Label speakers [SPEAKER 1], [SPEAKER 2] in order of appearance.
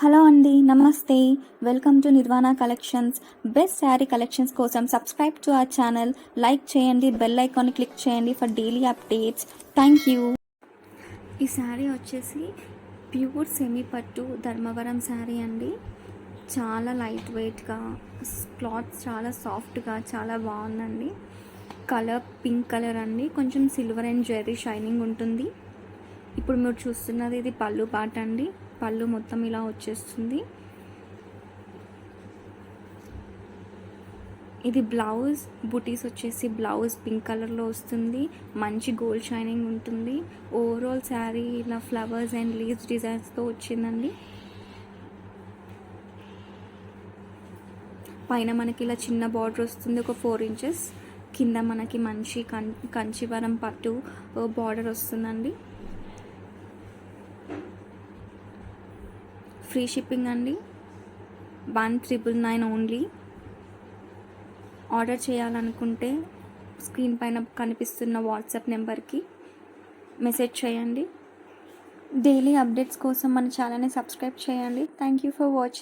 [SPEAKER 1] Hello అండి, నమస్తే. Welcome to Nirvana collections. Best sari collections కోసం subscribe to our channel, like చేయండి, బెల్ ఐకాన్ క్లిక్ చేయండి for daily updates. Thank you. ఈ శారీ వచ్చేసి ప్యూర్ సెమీ పట్టు ధర్మవరం శారీ అండి. చాలా లైట్ వెయిట్గా, క్లాత్ చాలా సాఫ్ట్గా, చాలా బాగుందండి. కలర్ పింక్ కలర్ అండి, కొంచెం సిల్వర్ అండ్ జెర్రీ షైనింగ్ ఉంటుంది. ఇప్పుడు మీరు చూస్తున్నది ఇది పళ్ళు పాట అండి. పళ్ళు మొత్తం ఇలా వచ్చేస్తుంది. ఇది బ్లౌజ్ బుటీస్ వచ్చేసి బ్లౌజ్ పింక్ కలర్లో వస్తుంది. మంచి గోల్డ్ షైనింగ్ ఉంటుంది. ఓవరాల్ శారీ ఇలా ఫ్లవర్స్ అండ్ లీవ్స్ డిజైన్స్తో వచ్చిందండి. పైన మనకి ఇలా చిన్న బార్డర్ వస్తుంది, ఒక 4 inches. కింద మనకి మంచి కంచివరం పట్టు బార్డర్ వస్తుందండి. ఫ్రీ షిప్పింగ్ అండి. 1999 ఓన్లీ. ఆర్డర్ చేయాలనుకుంటే స్క్రీన్ పైన కనిపిస్తున్న వాట్సాప్ నెంబర్కి మెసేజ్ చేయండి. డైలీ అప్డేట్స్ కోసం మన ఛానల్ని సబ్స్క్రైబ్ చేయండి. Thank you for watching.